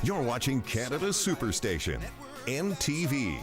You're watching Canada's Superstation, NTV.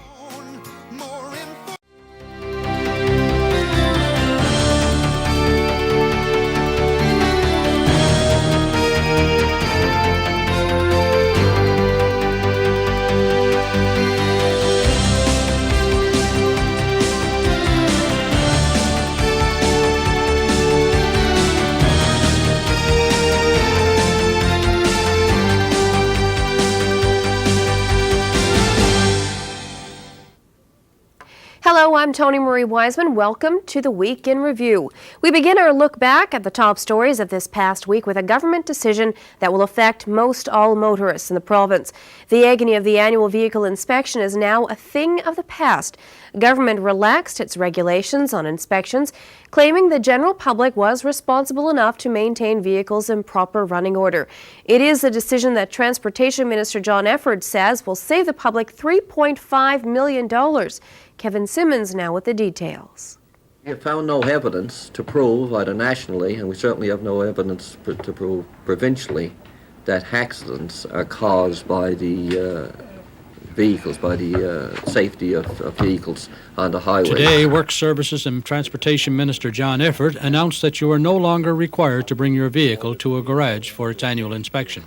Hello, I'm Tony Marie Wiseman. Welcome to the Week in Review. We begin our look back at the top stories of this past week with a government decision that will affect most all motorists in the province. The agony of the annual vehicle inspection is now a thing of the past. Government relaxed its regulations on inspections, claiming the general public was responsible enough to maintain vehicles in proper running order. It is a decision that Transportation Minister John Efford says will save the public $3.5 million. Kevin Simmons now with the details. We have found no evidence to prove, either nationally, and we certainly have no evidence to prove provincially, that accidents are caused by the vehicles, by the safety of vehicles on the highway. Today, Work Services and Transportation Minister John Efford announced that you are no longer required to bring your vehicle to a garage for its annual inspection.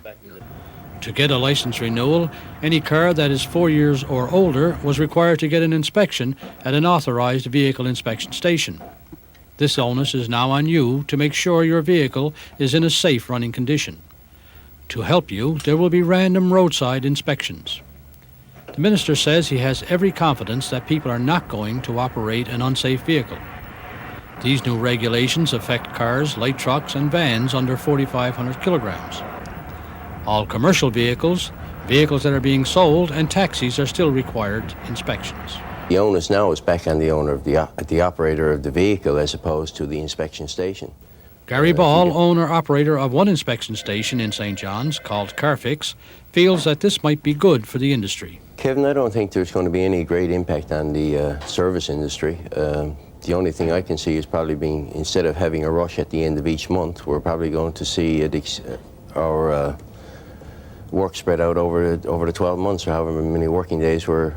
To get a license renewal, any car that is 4 years or older was required to get an inspection at an authorized vehicle inspection station. This onus is now on you to make sure your vehicle is in a safe running condition. To help you, there will be random roadside inspections. The minister says he has every confidence that people are not going to operate an unsafe vehicle. These new regulations affect cars, light trucks, and vans under 4,500 kilograms. All commercial vehicles, vehicles that are being sold, and taxis are still required inspections. The onus now is back on the owner of the operator of the vehicle as opposed to the inspection station. Gary Ball, owner-operator of one inspection station in St. John's called CarFix, feels that this might be good for the industry. Kevin, I don't think there's going to be any great impact on the service industry. The only thing I can see is probably being, instead of having a rush at the end of each month, we're probably going to see our work spread out over the 12 months or however many working days we're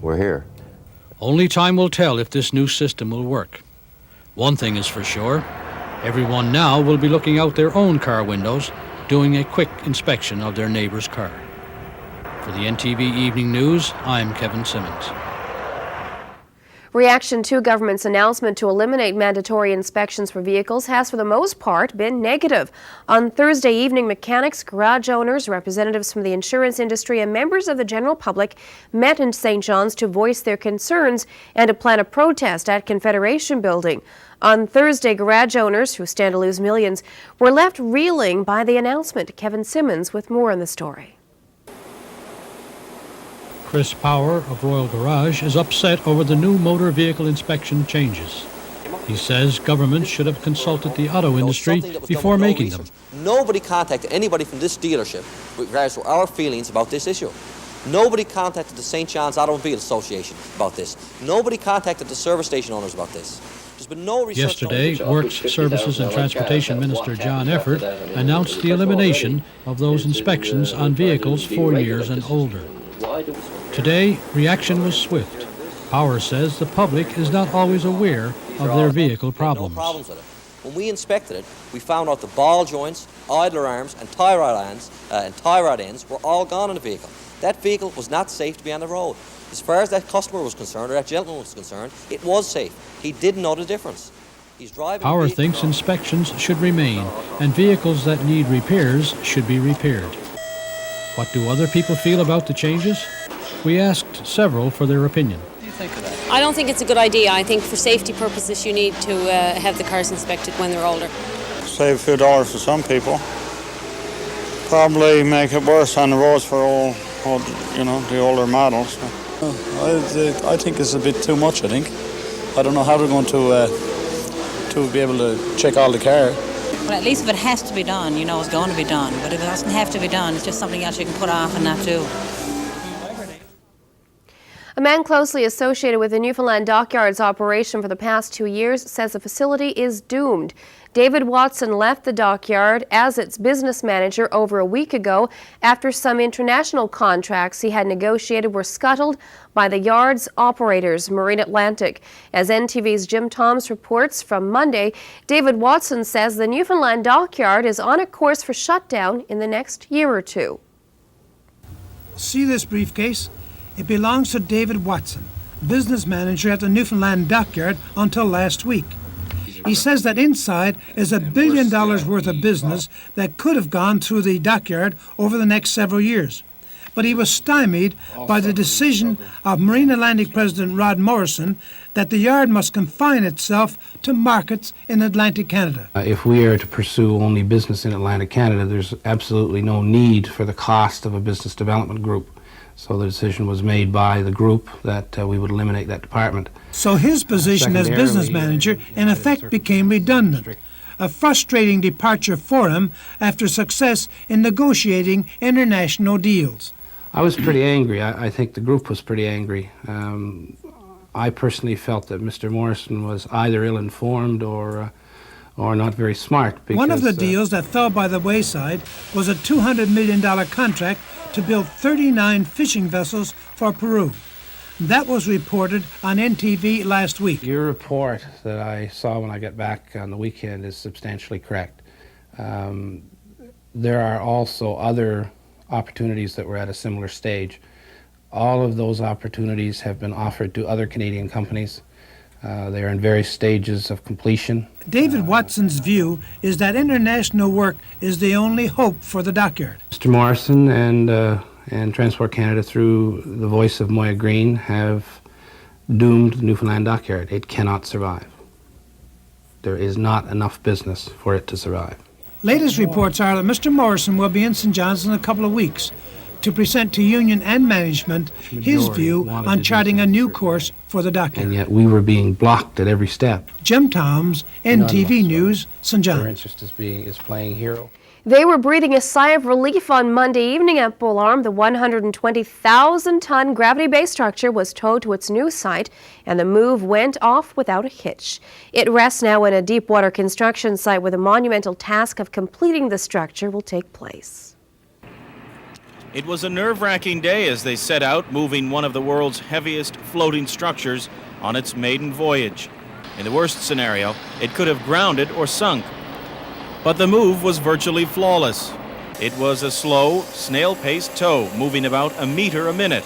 here. Only time will tell if this new system will work. One thing is for sure, everyone now will be looking out their own car windows, doing a quick inspection of their neighbor's car. For the NTV Evening News, I'm Kevin Simmons. Reaction to government's announcement to eliminate mandatory inspections for vehicles has for the most part been negative. On Thursday evening, mechanics, garage owners, representatives from the insurance industry and members of the general public met in St. John's to voice their concerns and to plan a protest at Confederation Building. On Thursday, garage owners, who stand to lose millions, were left reeling by the announcement. Kevin Simmons with more on the story. Chris Power of Royal Garage is upset over the new motor vehicle inspection changes. He says government should have consulted the auto industry before making them. Nobody contacted anybody from this dealership with regards to our feelings about this issue. Nobody contacted the St. John's Automobile Association about this. Nobody contacted the service station owners about this. There's been no research. Yesterday, Works, Services and Transportation Minister John Efford announced the elimination of those inspections on vehicles 4 years and older. Today, reaction was swift. Power says the public is not always aware of their vehicle problems. No problems with it. When we inspected it, we found out the ball joints, idler arms, and tie rod ends were all gone in the vehicle. That vehicle was not safe to be on the road. As far as that customer was concerned, or that gentleman was concerned, it was safe. He didn't know the difference. He's driving. Power thinks inspections should remain, and vehicles that need repairs should be repaired. What do other people feel about the changes? We asked several for their opinion. What do you think of that? I don't think it's a good idea. I think for safety purposes you need to have the cars inspected when they're older. Save a few dollars for some people. Probably make it worse on the roads for all the older models. I think it's a bit too much, I think. I don't know how they're going to be able to check all the car. Well, at least if it has to be done, it's going to be done. But if it doesn't have to be done, it's just something else you can put off and not do. A man closely associated with the Newfoundland dockyard's operation for the past 2 years says the facility is doomed. David Watson left the dockyard as its business manager over a week ago after some international contracts he had negotiated were scuttled by the yard's operators, Marine Atlantic. As NTV's Jim Toms reports from Monday, David Watson says the Newfoundland dockyard is on a course for shutdown in the next year or two. See this briefcase? It belongs to David Watson, business manager at the Newfoundland dockyard until last week. He says that inside is $1 billion worth of business that could have gone through the dockyard over the next several years. But he was stymied by the decision of Marine Atlantic President Rod Morrison that the yard must confine itself to markets in Atlantic Canada. If we are to pursue only business in Atlantic Canada, there's absolutely no need for the cost of a business development group. So the decision was made by the group that we would eliminate that department. So his position as business manager in effect became redundant, a frustrating departure for him after success in negotiating international deals. I was pretty angry. I think the group was pretty angry. I personally felt that Mr. Morrison was either ill-informed or not very smart. Because, one of the deals that fell by the wayside was a $200 million contract to build 39 fishing vessels for Peru. That was reported on NTV last week. Your report that I saw when I got back on the weekend is substantially correct. There are also other opportunities that were at a similar stage. All of those opportunities have been offered to other Canadian companies. They are in various stages of completion. David Watson's view is that international work is the only hope for the dockyard. Mr. Morrison and Transport Canada, through the voice of Moya Green, have doomed the Newfoundland dockyard. It cannot survive. There is not enough business for it to survive. Latest reports are that Mr. Morrison will be in St. John's in a couple of weeks to present to union and management his view on charting a new course for the dockyard. And yet we were being blocked at every step. Jim Toms, NTV News, St. John's. Their interest is playing hero. They were breathing a sigh of relief on Monday evening at Bull Arm. The 120,000-ton gravity-based structure was towed to its new site, and the move went off without a hitch. It rests now at a deep-water construction site where the monumental task of completing the structure will take place. It was a nerve-wracking day as they set out, moving one of the world's heaviest floating structures on its maiden voyage. In the worst scenario, it could have grounded or sunk. But the move was virtually flawless. It was a slow, snail-paced tow, moving about a meter a minute,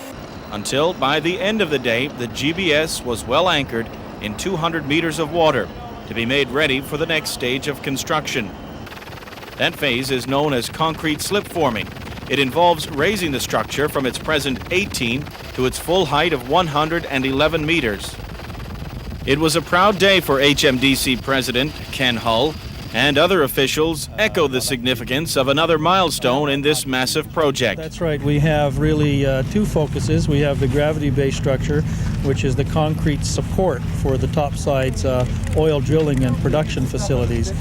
until by the end of the day, the GBS was well anchored in 200 meters of water to be made ready for the next stage of construction. That phase is known as concrete slip forming. It involves raising the structure from its present 18 to its full height of 111 meters. It was a proud day for HMDC President Ken Hull, and other officials echoed the significance of another milestone in this massive project. That's right. We have really two focuses. We have the gravity-based structure, which is the concrete support for the topsides oil drilling and production facilities.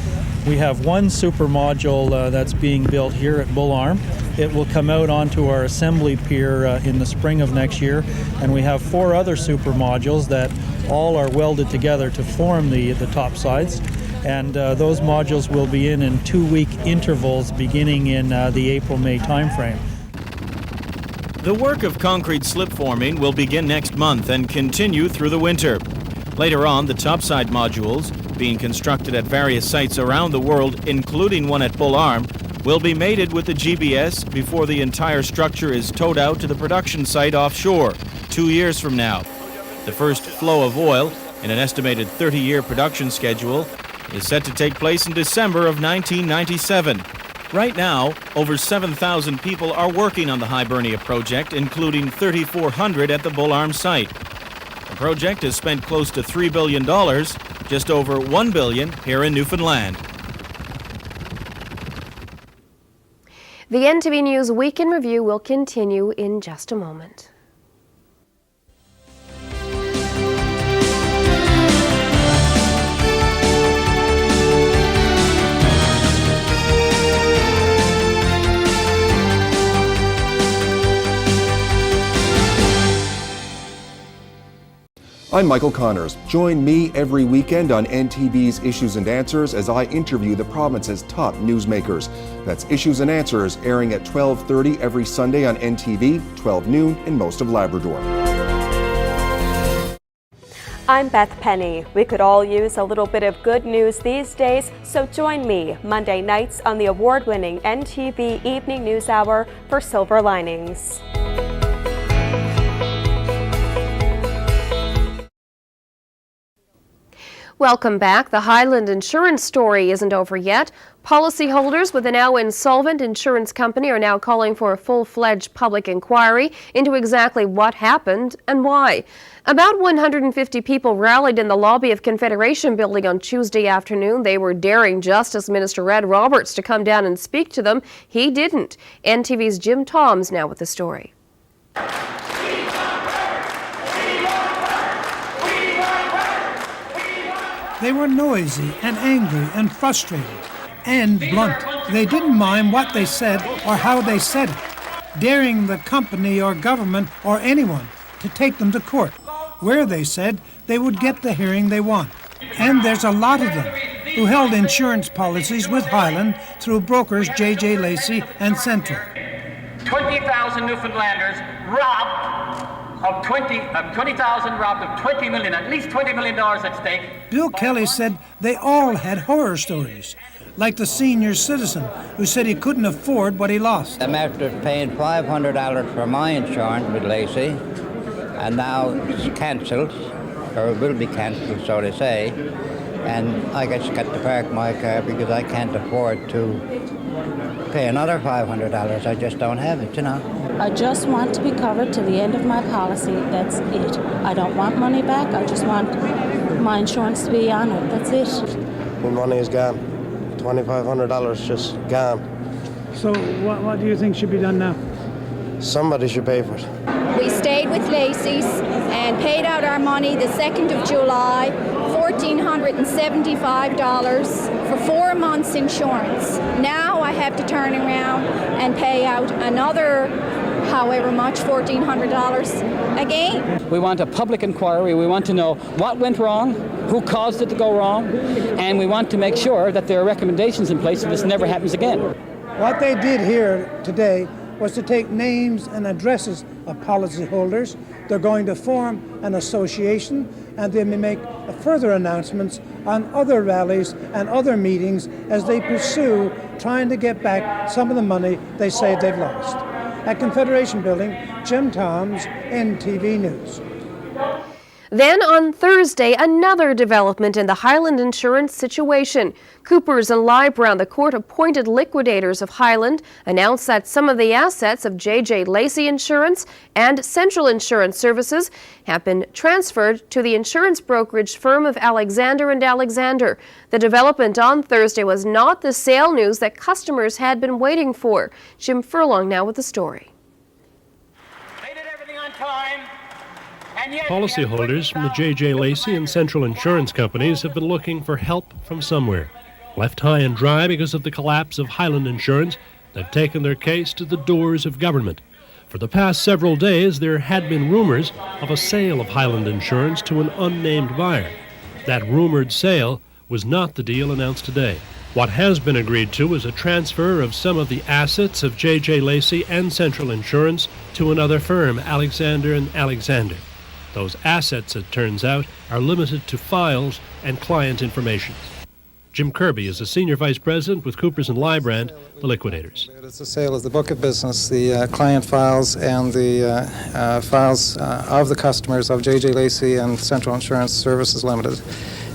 We have one super module that's being built here at Bull Arm. It will come out onto our assembly pier in the spring of next year, and we have 4 other super modules that all are welded together to form the topsides. And those modules will be in 2-week intervals beginning in the April-May timeframe. The work of concrete slip forming will begin next month and continue through the winter. Later on, the topside modules, being constructed at various sites around the world, including one at Bull Arm, will be mated with the GBS before the entire structure is towed out to the production site offshore 2 years from now. The first flow of oil, in an estimated 30-year production schedule, is set to take place in December of 1997. Right now, over 7,000 people are working on the Hibernia project, including 3,400 at the Bull Arm site. The project has spent close to $3 billion, just over $1 billion here in Newfoundland. The NTV News Week in Review will continue in just a moment. I'm Michael Connors. Join me every weekend on NTV's Issues and Answers as I interview the province's top newsmakers. That's Issues and Answers, airing at 12:30 every Sunday on NTV, 12 noon in most of Labrador. I'm Beth Penny. We could all use a little bit of good news these days, so join me Monday nights on the award-winning NTV Evening News Hour for Silver Linings. Welcome back. The Highland insurance story isn't over yet. Policyholders with a now insolvent insurance company are now calling for a full-fledged public inquiry into exactly what happened and why. About 150 people rallied in the lobby of Confederation Building on Tuesday afternoon. They were daring Justice Minister Ed Roberts to come down and speak to them. He didn't. NTV's Jim Toms now with the story. They were noisy and angry and frustrated and blunt. They didn't mind what they said or how they said it, daring the company or government or anyone to take them to court, where they said they would get the hearing they want. And there's a lot of them who held insurance policies with Highland through brokers J.J. Lacey and Central. 20,000 Newfoundlanders robbed of 20,000 robbed of 20 million, at least $20 million at stake. Bill Kelly said they all had horror stories, like the senior citizen who said he couldn't afford what he lost. I'm after paying $500 for my insurance with Lacey, and now it's cancelled, or it will be cancelled, so they say, and I just got to park my car because I can't afford to pay another $500. I just don't have it, you know. I just want to be covered to the end of my policy. That's it. I don't want money back. I just want my insurance to be on it. That's it. My money is gone. $2,500 just gone. So what do you think should be done now? Somebody should pay for it. We stayed with Lacey's and paid out our money the 2nd of July, $1,475 for 4 months insurance. Now I have to turn around and pay out another however much, $1,400 again. We want a public inquiry. We want to know what went wrong, who caused it to go wrong, and we want to make sure that there are recommendations in place so this never happens again. What they did here today was to take names and addresses of policyholders. They're going to form an association, and they may make further announcements on other rallies and other meetings as they pursue trying to get back some of the money they say they've lost. At Confederation Building, Jim Toms, NTV News. Then on Thursday, another development in the Highland insurance situation. Coopers and Lybrand, the court-appointed liquidators of Highland, announced that some of the assets of J.J. Lacey Insurance and Central Insurance Services have been transferred to the insurance brokerage firm of Alexander and Alexander. The development on Thursday was not the sale news that customers had been waiting for. Jim Furlong now with the story. They did everything on time. Policyholders from the J.J. Lacey and Central Insurance Companies have been looking for help from somewhere. Left high and dry because of the collapse of Highland Insurance, they've taken their case to the doors of government. For the past several days, there had been rumors of a sale of Highland Insurance to an unnamed buyer. That rumored sale was not the deal announced today. What has been agreed to is a transfer of some of the assets of J.J. Lacey and Central Insurance to another firm, Alexander and Alexander. Those assets, it turns out, are limited to files and client information. Jim Kirby is a senior vice president with Coopers and Lybrand, the liquidators. It's a sale of the book of business, the client files and the files of the customers of J.J. Lacey and Central Insurance Services Limited.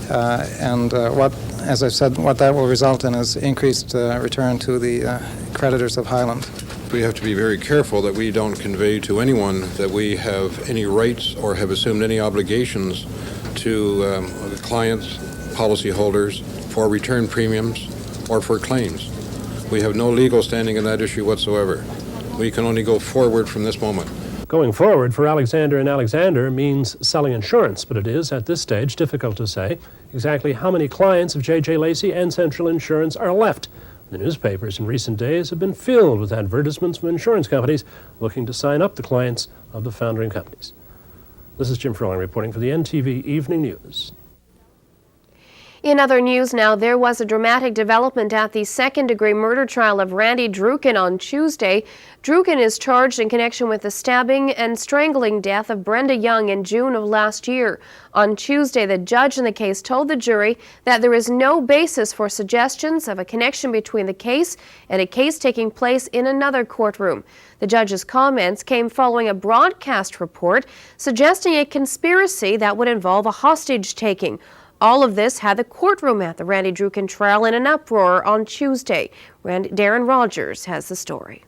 As I said, what that will result in is increased return to the creditors of Highland. We have to be very careful that we don't convey to anyone that we have any rights or have assumed any obligations to the clients, policyholders, for return premiums or for claims. We have no legal standing in that issue whatsoever. We can only go forward from this moment. Going forward for Alexander and Alexander means selling insurance, but it is, at this stage, difficult to say exactly how many clients of J.J. Lacey and Central Insurance are left. The newspapers in recent days have been filled with advertisements from insurance companies looking to sign up the clients of the foundering companies. This is Jim Furlong reporting for the NTV Evening News. In other news now, there was a dramatic development at the second-degree murder trial of Randy Duken on Tuesday. Duken is charged in connection with the stabbing and strangling death of Brenda Young in June of last year. On Tuesday, the judge in the case told the jury that there is no basis for suggestions of a connection between the case and a case taking place in another courtroom. The judge's comments came following a broadcast report suggesting a conspiracy that would involve a hostage-taking. All of this had the courtroom at the Randy Duken trial in an uproar on Tuesday. Darren Rogers has the story.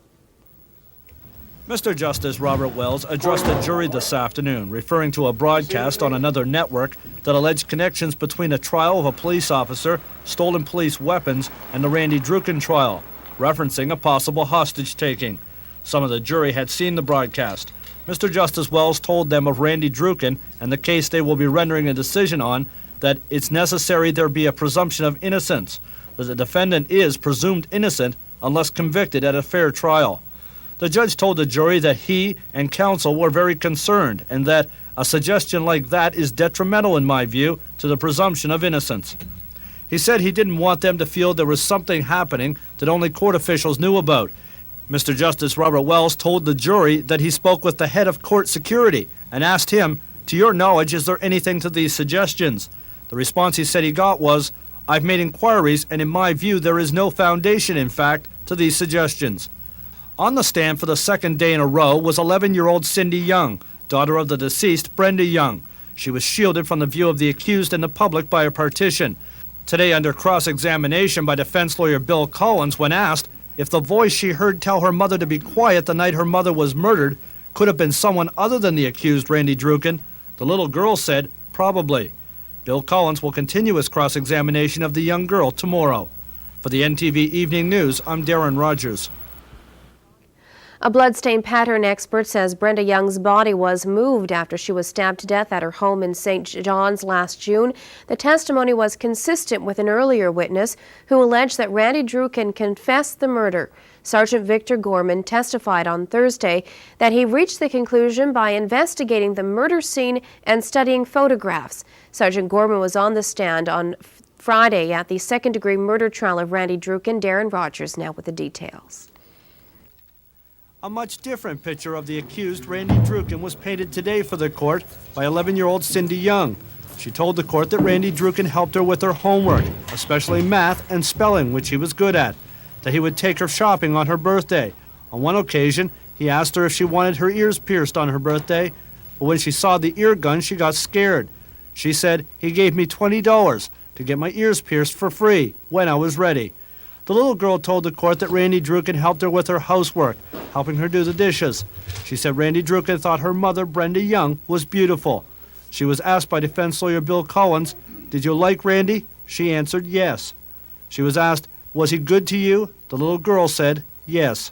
Mr. Justice Robert Wells addressed the jury this afternoon, referring to a broadcast on another network that alleged connections between a trial of a police officer, stolen police weapons, and the Randy Duken trial, referencing a possible hostage-taking. Some of the jury had seen the broadcast. Mr. Justice Wells told them of Randy Duken and the case they will be rendering a decision on, that it's necessary there be a presumption of innocence, that the defendant is presumed innocent unless convicted at a fair trial. The judge told the jury that he and counsel were very concerned and that a suggestion like that is detrimental, in my view, to the presumption of innocence. He said he didn't want them to feel there was something happening that only court officials knew about. Mr. Justice Robert Wells told the jury that he spoke with the head of court security and asked him, "To your knowledge, is there anything to these suggestions?" The response he said he got was, "I've made inquiries, and in my view, there is no foundation, in fact, to these suggestions." On the stand for the second day in a row was 11-year-old Cindy Young, daughter of the deceased Brenda Young. She was shielded from the view of the accused and the public by a partition. Today, under cross-examination by defense lawyer Bill Collins, when asked if the voice she heard tell her mother to be quiet the night her mother was murdered could have been someone other than the accused Randy Duken, the little girl said, "Probably." Bill Collins will continue his cross-examination of the young girl tomorrow. For the NTV Evening News, I'm Darren Rogers. A bloodstain pattern expert says Brenda Young's body was moved after she was stabbed to death at her home in St. John's last June. The testimony was consistent with an earlier witness who alleged that Randy Duken confessed the murder. Sergeant Victor Gorman testified on Thursday that he reached the conclusion by investigating the murder scene and studying photographs. Sergeant Gorman was on the stand on Friday at the second-degree murder trial of Randy Duken. Darren Rogers now with the details. A much different picture of the accused Randy Duken was painted today for the court by 11-year-old Cindy Young. She told the court that Randy Duken helped her with her homework, especially math and spelling, which he was good at, that he would take her shopping on her birthday. On one occasion, he asked her if she wanted her ears pierced on her birthday, but when she saw the ear gun, she got scared. She said, "He gave me $20 to get my ears pierced for free when I was ready." The little girl told the court that Randy Duken helped her with her housework, helping her do the dishes. She said Randy Duken thought her mother, Brenda Young, was beautiful. She was asked by defense lawyer Bill Collins, "Did you like Randy?" She answered yes. She was asked, "Was he good to you?" The little girl said yes.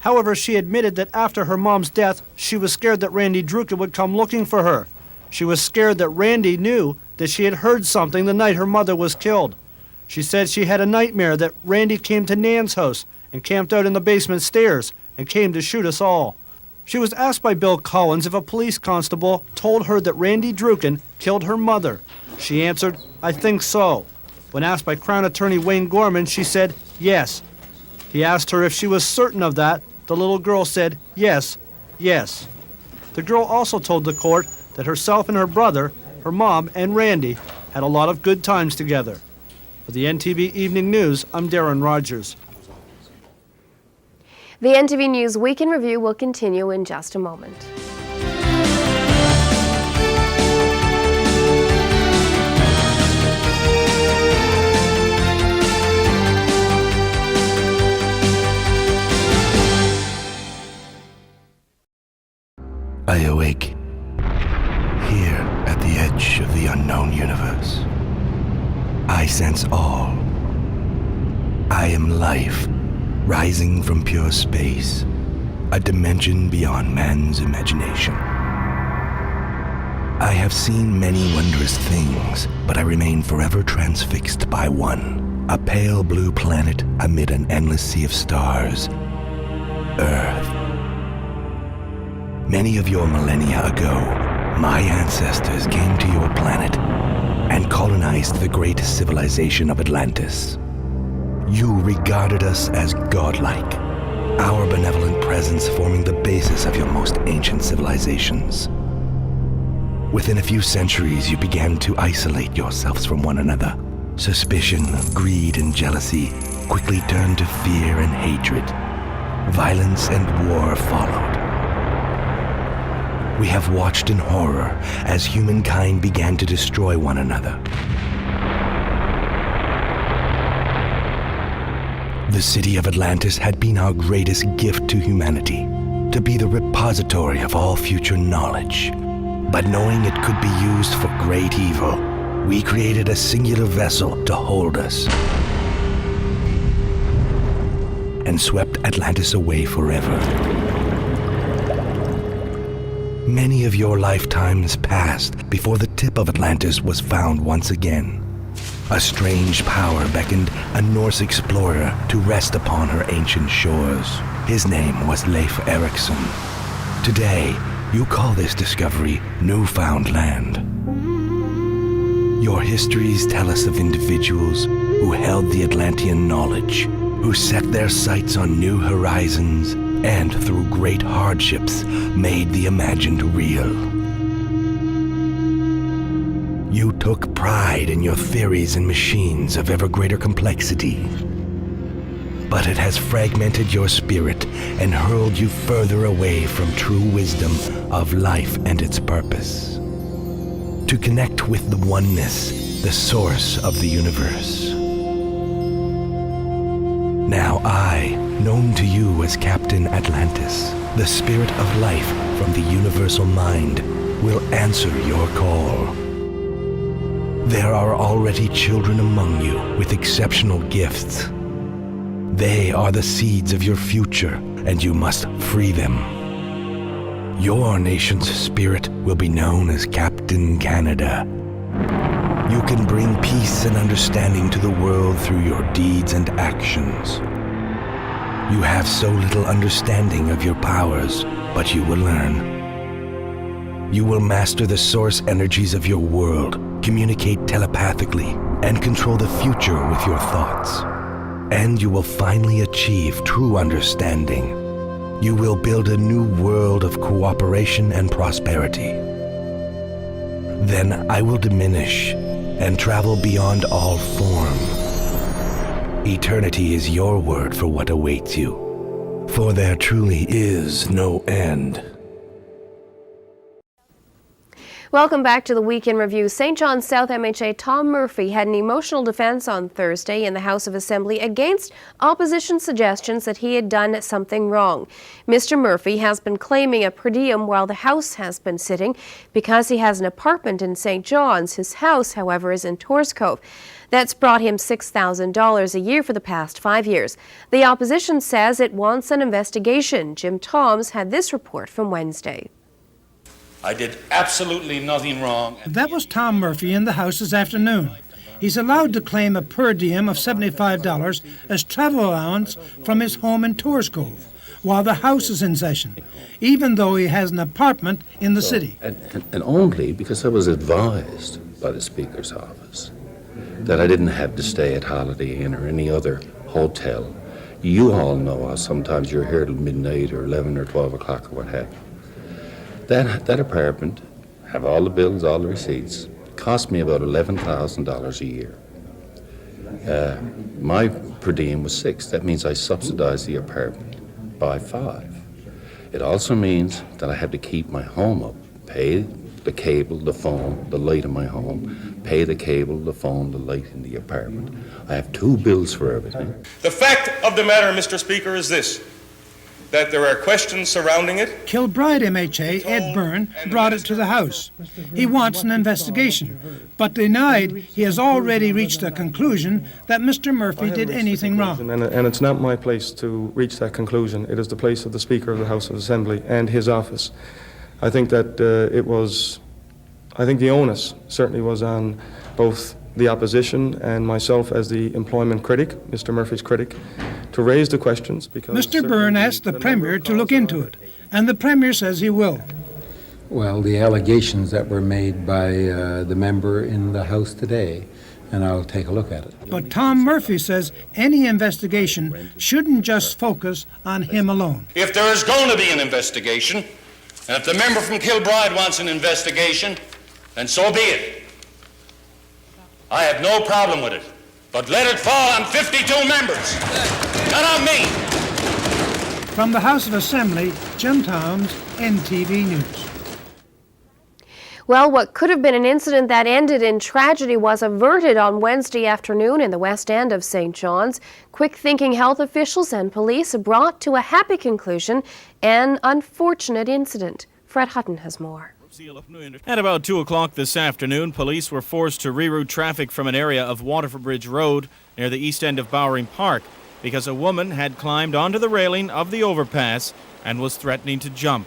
However, she admitted that after her mom's death, she was scared that Randy Duken would come looking for her. She was scared that Randy knew that she had heard something the night her mother was killed. She said she had a nightmare that Randy came to Nan's house and camped out in the basement stairs and came to shoot us all. She was asked by Bill Collins if a police constable told her that Randy Duken killed her mother. She answered, "I think so." When asked by Crown Attorney Wayne Gorman, she said yes. He asked her if she was certain of that. The little girl said yes, yes. The girl also told the court that herself and her brother, her mom, and Randy had a lot of good times together. For the NTV Evening News, I'm Darren Rogers. The NTV News Week in Review will continue in just a moment. I awake here at the edge of the unknown universe. I sense all. I am life, rising from pure space, a dimension beyond man's imagination. I have seen many wondrous things, but I remain forever transfixed by one, a pale blue planet amid an endless sea of stars, Earth. Many of your millennia ago, My ancestors came to your planet and colonized the great civilization of Atlantis. You regarded us as godlike, our benevolent presence forming the basis of your most ancient civilizations. Within a few centuries, you began to isolate yourselves from one another. Suspicion, greed, and jealousy quickly turned to fear and hatred. Violence and war followed. We have watched in horror as humankind began to destroy one another. The city of Atlantis had been our greatest gift to humanity, to be the repository of all future knowledge. But knowing it could be used for great evil, we created a singular vessel to hold us and swept Atlantis away forever. Many of your lifetimes passed before the tip of Atlantis was found once again. A strange power beckoned a Norse explorer to rest upon her ancient shores. His name was Leif Erikson. Today, you call this discovery Newfoundland. Your histories tell us of individuals who held the Atlantean knowledge, who set their sights on new horizons, and through great hardships made the imagined real. You took pride in your theories and machines of ever greater complexity. But it has fragmented your spirit and hurled you further away from true wisdom of life and its purpose. To connect with the oneness, the source of the universe. Now I, known to you as Captain Atlantis, the spirit of life from the universal mind, will answer your call. There are already children among you with exceptional gifts. They are the seeds of your future, and you must free them. Your nation's spirit will be known as Captain Canada. You can bring peace and understanding to the world through your deeds and actions. You have so little understanding of your powers, but you will learn. You will master the source energies of your world, communicate telepathically, and control the future with your thoughts. And you will finally achieve true understanding. You will build a new world of cooperation and prosperity. Then I will diminish and travel beyond all form. Eternity is your word for what awaits you, for there truly is no end. Welcome back to the Week in Review. St. John's South MHA Tom Murphy had an emotional defense on Thursday in the House of Assembly against opposition suggestions that he had done something wrong. Mr. Murphy has been claiming a per diem while the House has been sitting because he has an apartment in St. John's. His house, however, is in Torres Cove. That's brought him $6,000 a year for the past 5 years. The opposition says it wants an investigation. Jim Toms had this report from Wednesday. I did absolutely nothing wrong. That was Tom Murphy in the House this afternoon. He's allowed to claim a per diem of $75 as travel allowance from his home in Torres Cove while the House is in session, even though he has an apartment in the city. And only because I was advised by the Speaker's office that I didn't have to stay at Holiday Inn or any other hotel. You all know how sometimes you're here till midnight or 11 or 12 o'clock or what have you. That apartment, have all the bills, all the receipts, cost me about $11,000 a year. My per diem was $6. That means I subsidized the apartment by $5. It also means that I have to keep my home up, pay the cable, the phone, the light in my home, pay the cable, the phone, the light in the apartment. I have 2 bills for everything. The fact of the matter, Mr. Speaker, is this, that there are questions surrounding it. Kilbride MHA Ed Byrne brought it to the House. He wants an investigation, but denied he has already reached a conclusion that Mr. Murphy did anything wrong. And it's not my place to reach that conclusion. It is the place of the Speaker of the House of Assembly and his office. I think that I think the onus certainly was on both the opposition and myself as the employment critic, Mr. Murphy's critic, to raise the questions because... Mr. Byrne asked the Premier to look into it, and the Premier says he will. Well, the allegations that were made by the member in the House today, and I'll take a look at it. But Tom Murphy says any investigation shouldn't just focus on him alone. If there is going to be an investigation, and if the member from Kilbride wants an investigation, then so be it. I have no problem with it. But let it fall on 52 members, not on me. From the House of Assembly, Jim Towns, NTV News. Well, what could have been an incident that ended in tragedy was averted on Wednesday afternoon in the West End of St. John's. Quick-thinking health officials and police brought to a happy conclusion an unfortunate incident. Fred Hutton has more. At about 2 o'clock this afternoon, police were forced to reroute traffic from an area of Waterford Bridge Road near the east end of Bowering Park because a woman had climbed onto the railing of the overpass and was threatening to jump.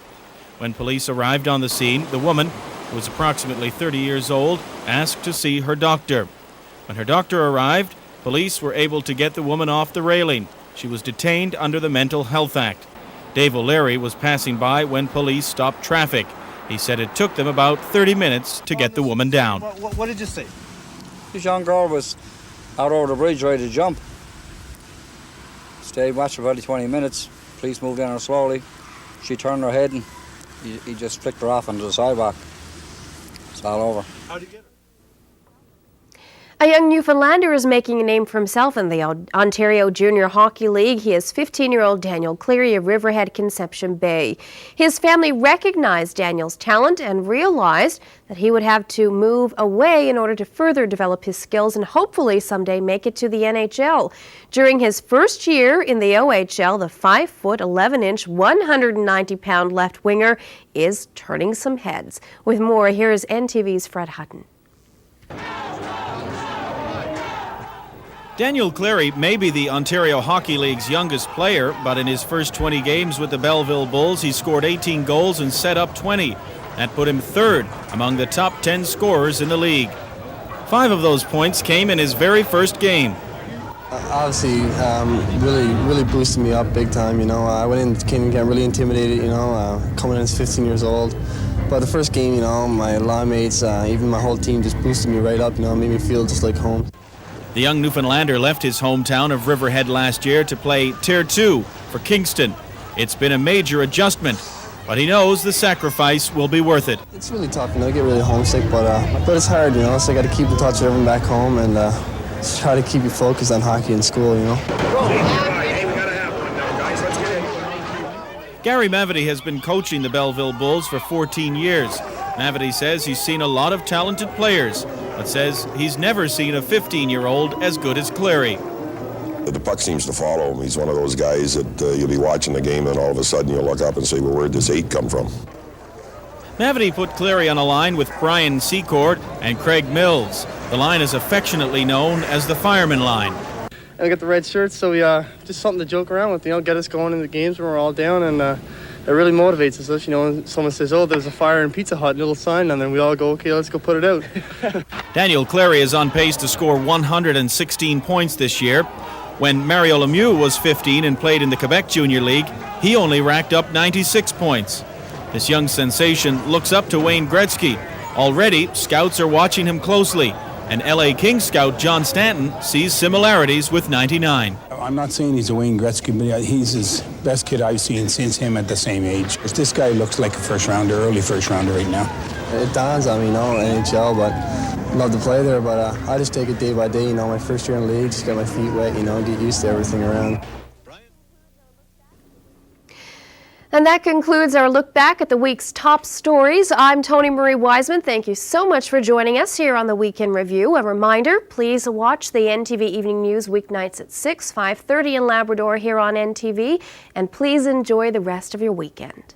When police arrived on the scene, the woman, who was approximately 30 years old, asked to see her doctor. When her doctor arrived, police were able to get the woman off the railing. She was detained under the Mental Health Act. Dave O'Leary was passing by when police stopped traffic. He said it took them about 30 minutes to get the woman down. What did you say? This young girl was out over the bridge ready to jump. Stayed, watched for about 20 minutes. Police moved in on her slowly. She turned her head and he just flicked her off onto the sidewalk. It's all over. How did you get her? A young Newfoundlander is making a name for himself in the Ontario Junior Hockey League. He is 15-year-old Daniel Cleary of Riverhead Conception Bay. His family recognized Daniel's talent and realized that he would have to move away in order to further develop his skills and hopefully someday make it to the NHL. During his first year in the OHL, the 5-foot, 11-inch, 190-pound left winger is turning some heads. With more, here is NTV's Fred Hutton. Daniel Cleary may be the Ontario Hockey League's youngest player, but in his first 20 games with the Belleville Bulls, he scored 18 goals and set up 20. That put him third among the top 10 scorers in the league. 5 of those points came in his very first game. Obviously, really boosted me up big time. You know, I went in, came really intimidated. You know, coming in as 15 years old. But the first game, you know, my line mates, even my whole team just boosted me right up. You know, made me feel just like home. The young Newfoundlander left his hometown of Riverhead last year to play Tier 2 for Kingston. It's been a major adjustment, but he knows the sacrifice will be worth it. It's really tough, you know, I get really homesick, but it's hard, you know, so I got to keep in touch with everyone back home and just try to keep you focused on hockey in school, you know. Gary Mavety has been coaching the Belleville Bulls for 14 years. Mavety says he's seen a lot of talented players, but says he's never seen a 15-year-old as good as Cleary. The puck seems to follow him. He's one of those guys that you'll be watching the game and all of a sudden you'll look up and say, well, where'd this 8 come from? Mavety put Cleary on a line with Brian Secord and Craig Mills. The line is affectionately known as the Fireman Line. And we got the red shirts, so we just something to joke around with, you know, get us going in the games when we're all down, and it really motivates us. You know, when someone says, oh, there's a fire in Pizza Hut, little sign, and then we all go, okay, let's go put it out. Daniel Cleary is on pace to score 116 points this year. When Mario Lemieux was 15 and played in the Quebec Junior League, he only racked up 96 points. This young sensation looks up to Wayne Gretzky. Already, scouts are watching him closely, and LA Kings scout John Stanton sees similarities with 99. I'm not saying he's a Wayne Gretzky, but he's his best kid I've seen since him at the same age. This guy looks like a first-rounder, early first-rounder right now. It dawns on me, you know, NHL, but love to play there, but I just take it day by day, you know, my first year in the league, just get my feet wet, you know, get used to everything around. And that concludes our look back at the week's top stories. I'm Tony Marie Wiseman. Thank you so much for joining us here on the Weekend Review. A reminder, please watch the NTV Evening News weeknights at 6, 5:30 in Labrador here on NTV, and please enjoy the rest of your weekend.